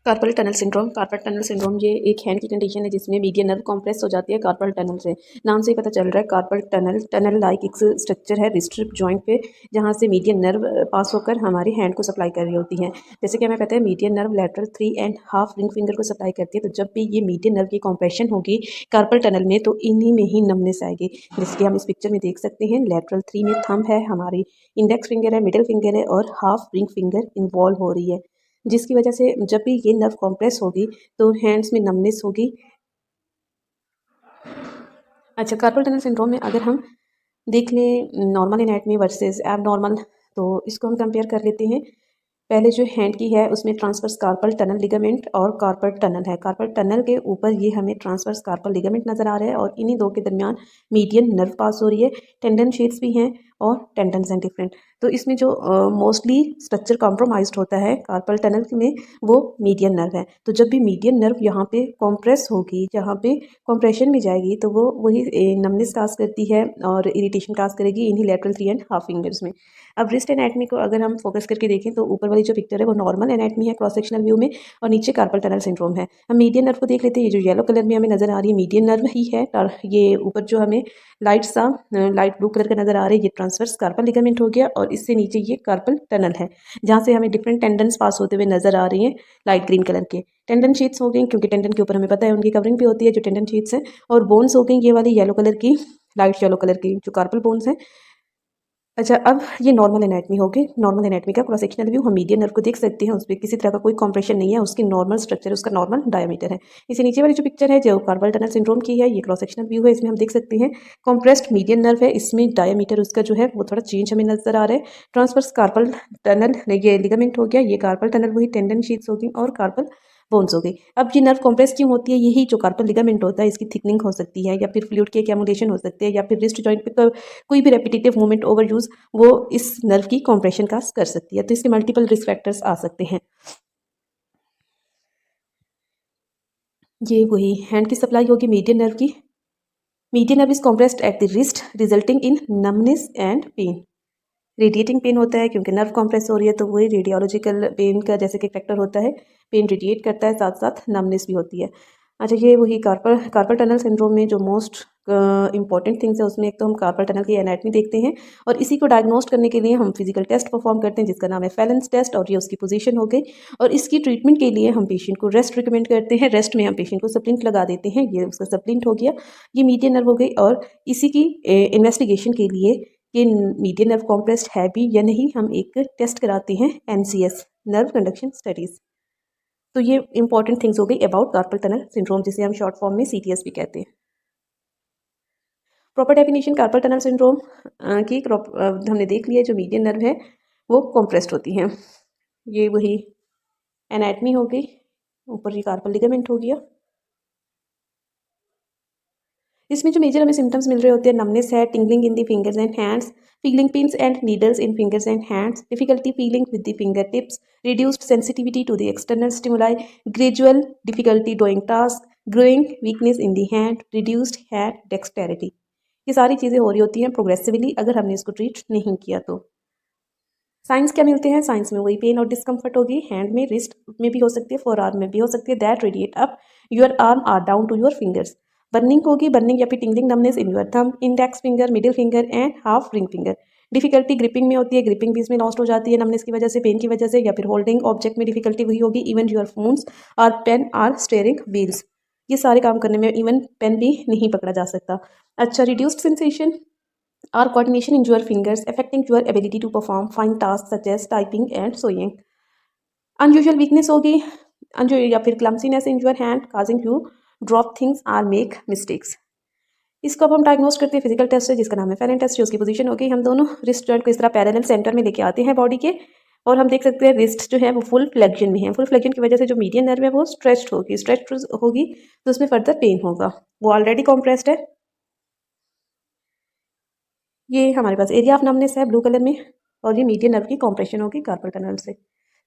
Carpal tunnel syndrome ये एक hand की कंडीशन है जिसमें मीडियन नर्व कॉम्प्रेस हो जाती है कार्पल टनल से। नाम से ही पता चल रहा है कार्पल टनल लाइक एक स्ट्रक्चर है रिस्ट जॉइंट पे, जहाँ से मीडियन नर्व पास होकर हमारे हैंड को सप्लाई कर रही होती है। जैसे कि हमें पता है median nerve lateral 3.5 ring finger को सप्लाई करती है। तो जब भी ये मीडियन नर्व की कॉम्प्रेशन होगी कार्पल टनल में तो इन्हीं में ही नमनेस आएगी, जैसे कि हम इस पिक्चर में देख सकते हैं। लैटरल 3 में थंब है, हमारी इंडेक्स फिंगर है, मिडिल फिंगर है और हाफ रिंग फिंगर इन्वॉल्व हो रही है, जिसकी वजह से जब भी ये नर्व कॉम्प्रेस होगी तो हैंड्स में नमनेस होगी। अच्छा, कार्पल टनल सिंड्रोम में अगर हम देख लें नॉर्मल एनाटमी वर्सेस एबनॉर्मल, तो इसको हम कंपेयर कर लेते हैं। पहले जो हैंड की है उसमें ट्रांसवर्स कार्पल टनल लिगामेंट और कार्पल टनल है। कार्पल टनल के ऊपर ये हमें ट्रांसवर्स कार्पल लिगामेंट नजर आ रहा है और इन्हीं दो के दरमियान मीडियन नर्व पास हो रही है। टेंडन शीट्स भी हैं और टेंडन्स हैं डिफरेंट। तो इसमें जो मोस्टली स्ट्रक्चर कॉम्प्रोमाइज्ड होता है कार्पल टनल में वो मीडियन नर्व है। तो जब भी मीडियन नर्व यहाँ पे कॉम्प्रेस होगी, जहाँ पे कॉम्प्रेशन में जाएगी, तो वो वही नमनेस काज करती है और इरिटेशन काज करेगी इन्हीं लेटरल 3.5 फिंगर्स में। अब रिस्ट एनाटमी को अगर हम फोकस करके देखें तो ऊपर वाली जो पिक्चर है वो नॉर्मल एनाटमी है क्रॉस सेक्शनल व्यू में, और नीचे कार्पल टनल सिंड्रोम है। हम मीडियन नर्व को देख लेते हैं। ये जो येलो कलर में हमें नजर आ रही है मीडियन नर्व ही है, और ये ऊपर जो हमें लाइट ब्लू कलर का नजर आ रहा है ये ट्रांसवर्स कार्पल लिगामेंट हो गया, और इससे नीचे ये कार्पल टनल है जहाँ से हमें डिफरेंट टेंडन्स पास होते हुए नजर आ रही हैं लाइट ग्रीन कलर के। टेंडन शीट्स हो गई, क्योंकि टेंडन के ऊपर हमें पता है उनकी कवरिंग भी होती है जो टेंडन शीट्स हैं। और बोन्स हो गई ये वाली येलो कलर की, लाइट येलो कलर की जो कार्पल बोन्स हैं। अच्छा, अब ये नॉर्मल एनाटमी हो गई। नॉर्मल एनाटमी का क्रॉस सेक्शनल व्यू हम मीडियन नर्व को देख सकते हैं, उस पर किसी तरह का कोई कॉम्प्रेशन नहीं है, उसकी नॉर्मल स्ट्रक्चर, उसका नॉर्मल डायमीटर है। इसी नीचे वाली जो पिक्चर है जो कार्पल टनल सिंड्रोम की है, ये क्रॉस सेक्शनल व्यू है। इसमें हम देख सकते हैं कॉम्प्रेस्ड मीडियन नर्व है, इसमें डायमीटर उसका जो है वो थोड़ा चेंज हमें नजर आ रहा है। ट्रांसवर्स कार्पल टनल ये लिगामेंट हो गया, ये कार्पल टनल वही टेंडन शीट्स होगी और कार्पल बोन्स हो गई। अब ये नर्व कॉम्प्रेस क्यों होती है? यही जो कार्पल लिगामेंट होता है इसकी थिकनिंग हो सकती है, या फिर फ्लूइड की एक्यूमुलेशन हो सकती है, या फिर रिस्ट जॉइंट पे कोई भी रेपिटेटिव मूवमेंट ओवर यूज वो इस नर्व की कॉम्प्रेशन का कर सकती है। तो इसके मल्टीपल रिस्क फैक्टर्स आ सकते हैं। ये वही हैंड की सप्लाई होगी मीडियन नर्व की। Median nerve is compressed at the wrist resulting in numbness and pain. Radiating pain होता है क्योंकि नर्व कॉम्प्रेस हो रही है, तो वही रेडियोलॉजिकल पेन का जैसे कि फैक्टर होता है, पेन रेडिएट करता है, साथ साथ नमनेस भी होती है। अच्छा, ये वही कार्पल कार्पल टनल सिंड्रोम में जो मोस्ट इंपॉर्टेंट थिंग्स है उसमें एक तो हम कार्पल टनल की एनाटमी देखते हैं, और इसी को डायग्नोस्ट करने के लिए हम फिजिकल टेस्ट परफॉर्म करते हैं जिसका नाम है फैलेंस टेस्ट, और ये उसकी पोजीशन हो गई। और इसकी ट्रीटमेंट के लिए हम पेशेंट को रेस्ट रिकमेंड करते हैं। रेस्ट में हम पेशेंट को सप्लिंट लगा देते हैं, ये उसका सप्लिंट हो गया। ये मीडियन नर्व हो गई, और इसी की इन्वेस्टिगेशन के लिए कि मीडियन नर्व कॉम्प्रेस्ड है भी या नहीं, हम एक टेस्ट कराते हैं एनसीएस, नर्व कंडक्शन स्टडीज। तो ये इंपॉर्टेंट थिंग्स हो गई अबाउट कार्पल टनल सिंड्रोम, जिसे हम शॉर्ट फॉर्म में सीटीएस भी कहते हैं। Proper definition carpal tunnel syndrome की हमने देख लिया, जो मीडियन नर्व है वो कॉम्प्रेस्ड होती हैं। ये वही एनाटमी हो गई, ऊपर ये कार्पल लिगामेंट हो गया। इसमें जो मेजर हमें सिम्टम्स मिल रहे होते हैं, नमनेस है, tingling in the fingers and hands, feeling pins and needles in fingers and hands, difficulty feeling with the finger tips, reduced sensitivity to the external stimuli, gradual difficulty doing task, growing weakness in the hand, reduced hand dexterity. ये सारी चीज़ें हो रही होती हैं progressively अगर हमने इसको ट्रीट नहीं किया तो। साइंस क्या मिलते हैं? साइंस में वही पेन और डिस्कम्फर्ट होगी, हैंड में, रिस्ट में भी हो सकती है, फोर आर्म में भी हो सकती है, that radiate up your arm or down to your fingers. Burning होगी, बर्निंग या फिर tingling numbness in your thumb, index finger, middle finger and half ring finger. Difficulty gripping में होती है, ग्रिपिंग भी इसमें लॉस्ट हो जाती है नमनेस की वजह से, पेन की वजह से, या फिर होल्डिंग ऑब्जेक्ट में डिफिकल्टी हुई होगी। Even your phones or pen or steering wheels, ये सारे काम करने में इवन पेन भी नहीं पकड़ा जा सकता। अच्छा, reduced sensation or coordination in your fingers affecting your ability to perform fine tasks such as typing and sewing. Unusual weakness होगी, या फिर clumsiness in your hand causing you drop things or make mistakes. इसको अब हम diagnose करते हैं physical test से जिसका नाम है फेरेन टेस्ट। उसकी पोजीशन होगी, हम दोनों रिस्ट जॉइंट को इस तरह पैरेलल सेंटर में लेके आते हैं बॉडी के, और हम देख सकते हैं रिस्ट जो है वो फुल फ्लेक्शन में है। फुल फ्लेक्शन की वजह से जो मीडियन नर्व है वो स्ट्रेच्ड होगी, तो उसमें फर्दर पेन होगा। वो ऑलरेडी कॉम्प्रेस्ड है। ये हमारे पास एरिया ऑफ नमनेस है ब्लू कलर में, और ये मीडियन नर्व की कॉम्प्रेशन होगी कार्पल टनल से।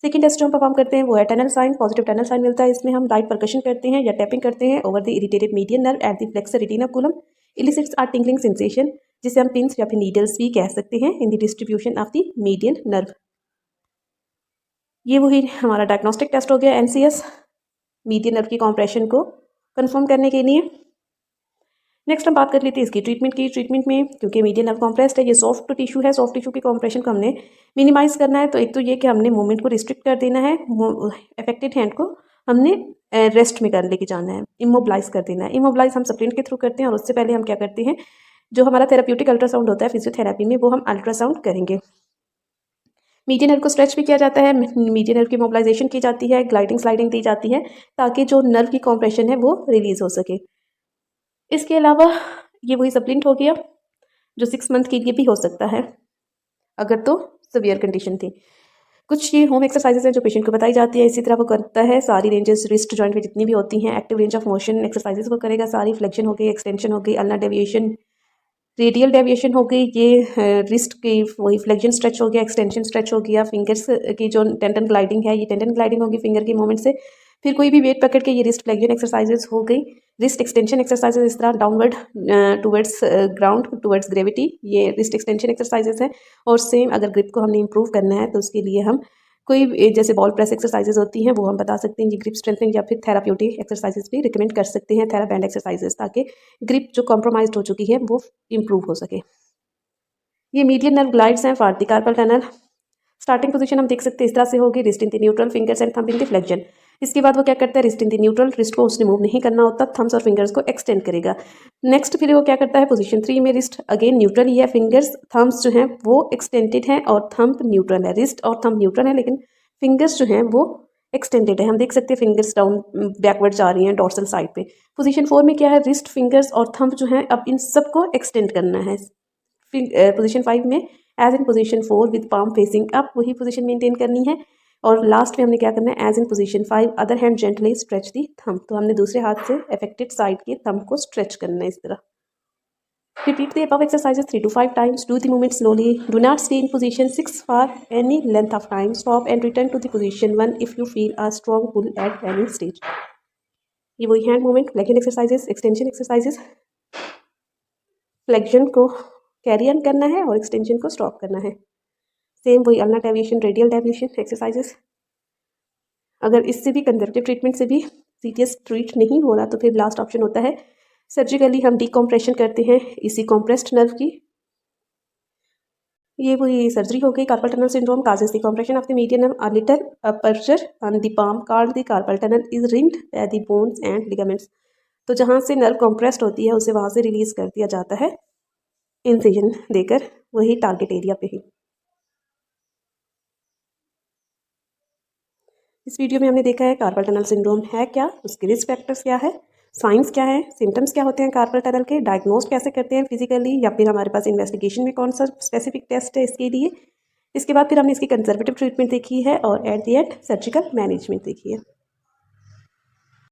सेकंड टेस्ट जो हम परफॉर्म करते हैं वो है tunnel sign. Positive tunnel sign मिलता है, इसमें हम लाइट परकशन करते हैं या टैपिंग करते हैं over the irritated median nerve at the flexor retinaculum, elicits are tingling sensation, जिसे हम पिंस या फिर नीडल्स भी कह सकते हैं, in the distribution of the median nerve. ये वही हमारा डायग्नोस्टिक टेस्ट हो गया एनसीएस। मीडियन नर्व की कॉम्प्रेशन को कंफर्म करने के लिए। नेक्स्ट हम बात कर लेते हैं इसकी ट्रीटमेंट की। ट्रीटमेंट में क्योंकि मीडियन नर्व कॉम्प्रेस्ड है, ये सॉफ्ट टिश्यू है, सॉफ्ट टिश्यू की कॉम्प्रेशन को हमने मिनिमाइज करना है। तो एक तो ये कि हमने मूवमेंट को रिस्ट्रिक्ट कर देना है, अफेक्टेड हैंड को हमने रेस्ट में कर लेके जाना है, इमोबलाइज कर देना है। इमोबलाइज हम स्प्लिंट के थ्रू करते हैं और उससे पहले हम क्या करते हैं, जो हमारा थेराप्यूटिक अल्ट्रासाउंड होता है फिजियोथेरेपी में, वो हम अल्ट्रासाउंड करेंगे। मीडियन नर्व को स्ट्रेच भी किया जाता है, मीडियन नर्व की मोबिलाइजेशन की जाती है, ग्लाइडिंग स्लाइडिंग दी जाती है ताकि जो नर्व की कॉम्प्रेशन है वो रिलीज हो सके। इसके अलावा ये वही सप्लिंट हो गया जो 6 मंथ के लिए भी हो सकता है अगर तो सीवियर कंडीशन थी। कुछ ये होम एक्सरसाइजेज हैं जो पेशेंट को बताई जाती है। इसी तरह वो करता है सारी रेंजेस रिस्ट जॉइंट में जितनी भी होती हैं, active range of motion exercises वो करेगा सारी। फ्लेक्शन हो गई, एक्सटेंशन हो गई, अल्नर डेविएशन, रेडियल डेविएशन हो गई, ये रिस्ट की वही फ्लेक्शन स्ट्रेच हो गया, एक्सटेंशन स्ट्रेच हो गया, फिंगर्स की जो टेंडन ग्लाइडिंग है, ये टेंडन ग्लाइडिंग होगी फिंगर के मूवमेंट से। फिर कोई भी वेट पकड़ के ये रिस्ट फ्लेक्शन एक्सरसाइजेज हो गई। रिस्ट एक्सटेंशन एक्सरसाइजेज इस तरह downward towards ground towards gravity, ये रिस्ट एक्सटेंशन एक्सरसाइजेज है। और सेम अगर ग्रिप को हमने इंप्रूव करना है तो उसके लिए हम कोई जैसे बॉल प्रेस एक्सरसाइजेज होती हैं वो हम बता सकते हैं, ये ग्रिप स्ट्रेंथनिंग या फिर थेराप्यूटिक एक्सरसाइजेज भी रिकमेंड कर सकते हैं, थेरा बैंड एक्सरसाइजेज, ताकि ग्रिप जो कॉम्प्रोमाइज्ड हो चुकी है वो इम्प्रूव हो सके। ये मीडियन नर्व ग्लाइड्स हैं for the carpal tunnel. Starting position हम देख सकते हैं इस तरह से होगी, wrist in the neutral, fingers and thumb in the flexion. इसके बाद वो क्या करता है, wrist in the neutral, wrist को उसने मूव नहीं करना होता, थम्स और फिंगर्स को एक्सटेंड करेगा। नेक्स्ट फिर वो क्या करता है, पोजीशन 3 में रिस्ट अगेन न्यूट्रल ही है, फिंगर्स थम्स जो हैं वो एक्सटेंडेड है और थंब न्यूट्रल है। रिस्ट और थंब न्यूट्रल है लेकिन फिंगर्स जो हैं वो एक्सटेंडेड है। हम देख सकते हैं फिंगर्स डाउन बैकवर्ड जा रही हैं डोर्सल साइड पे। पोजीशन 4 में क्या है, रिस्ट, फिंगर्स और थंब जो है अब इन सबको एक्सटेंड करना है। पोजीशन 5 में as in position 4 with palm facing up, वही पोजीशन मेंटेन करनी है। और लास्ट में हमने क्या करना है, as in position 5 other hand gently stretch the thumb, तो हमने दूसरे हाथ से अफेक्टेड साइड के थंब को स्ट्रेच करना है इस तरह। Repeat the above exercises 3 to 5 times. Do the movement slowly. Do not stay in position 6 for any length of time. Stop and return to the position 1 if you feel a strong pull at any stage. ये वही hand movement, flexion exercises, extension exercises. Flexion को carry on करना है और extension को stop करना है। Same वही ulnar deviation, radial deviation exercises. अगर इससे भी कंजर्वेटिव ट्रीटमेंट से भी सीरियस ट्रीट नहीं हो रहा तो फिर लास्ट ऑप्शन होता है सर्जिकली हम डीकॉम्प्रेशन करते हैं इसी कॉम्प्रेस्ड नर्व की। ये वही सर्जरी हो गई। Carpal tunnel syndrome causes the compression of the median nerve. A little aperture on the palm called the carpal tunnel is ringed by the bones and ligaments. तो जहाँ से नर्व कॉम्प्रेस्ड होती है उसे वहाँ से रिलीज कर दिया जाता है इंसिजन देकर, वही टारगेट एरिया पे ही। इस वीडियो में हमने देखा है कार्पल टनल सिंड्रोम है क्या, उसके रिस्क फैक्टर्स क्या है, साइंस क्या है, सिम्टम्स क्या होते हैं कार्पल टनल के, डायग्नोज कैसे करते हैं फिजिकली या फिर हमारे पास इन्वेस्टिगेशन में कौन सा स्पेसिफिक टेस्ट है इसके लिए। इसके बाद फिर हमने इसकी कंजर्वेटिव ट्रीटमेंट देखी है और at the end surgical management देखी है।